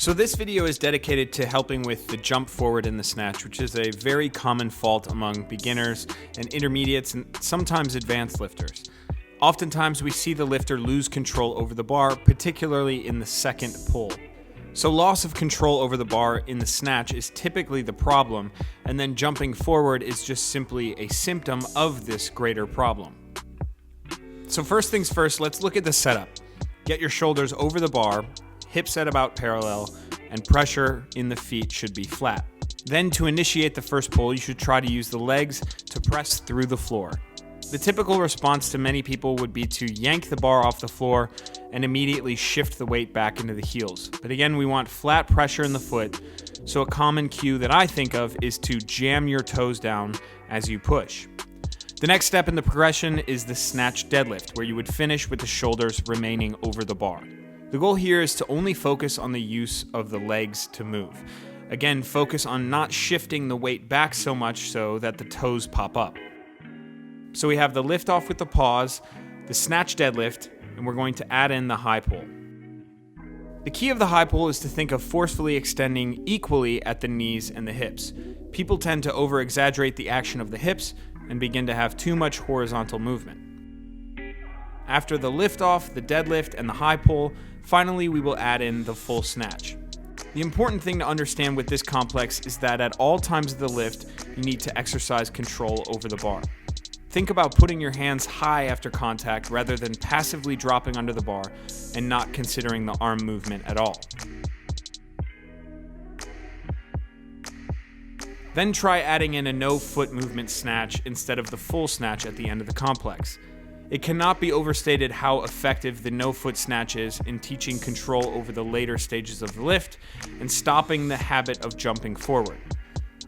So this video is dedicated to helping with the jump forward in the snatch, which is a very common fault among beginners and intermediates and sometimes advanced lifters. Oftentimes we see the lifter lose control over the bar, particularly in the second pull. So loss of control over the bar in the snatch is typically the problem, and then jumping forward is just simply a symptom of this greater problem. So first things first, let's look at the setup. Get your shoulders over the bar, hips at about parallel, and pressure in the feet should be flat. Then to initiate the first pull, you should try to use the legs to press through the floor. The typical response to many people would be to yank the bar off the floor and immediately shift the weight back into the heels. But again, we want flat pressure in the foot, so a common cue that I think of is to jam your toes down as you push. The next step in the progression is the snatch deadlift, where you would finish with the shoulders remaining over the bar. The goal here is to only focus on the use of the legs to move. Again, focus on not shifting the weight back so much so that the toes pop up. So we have the lift off with the pause, the snatch deadlift, and we're going to add in the high pull. The key of the high pull is to think of forcefully extending equally at the knees and the hips. People tend to over-exaggerate the action of the hips and begin to have too much horizontal movement. After the lift off, the deadlift, and the high pull, finally we will add in the full snatch. The important thing to understand with this complex is that at all times of the lift, you need to exercise control over the bar. Think about putting your hands high after contact rather than passively dropping under the bar and not considering the arm movement at all. Then try adding in a no foot movement snatch instead of the full snatch at the end of the complex. It cannot be overstated how effective the no-foot snatch is in teaching control over the later stages of the lift and stopping the habit of jumping forward.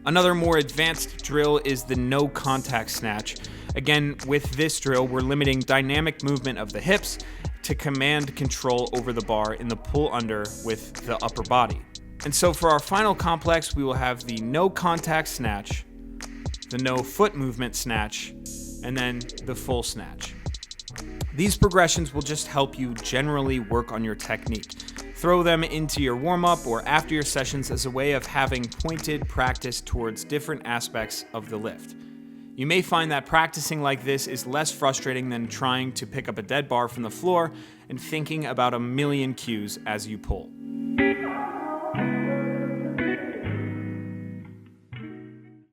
Another more advanced drill is the no-contact snatch. Again, with this drill, we're limiting dynamic movement of the hips to command control over the bar in the pull-under with the upper body. And so for our final complex, we will have the no-contact snatch, the no-foot movement snatch, and then the full snatch. These progressions will just help you generally work on your technique. Throw them into your warm-up or after your sessions as a way of having pointed practice towards different aspects of the lift. You may find that practicing like this is less frustrating than trying to pick up a dead bar from the floor and thinking about a million cues as you pull.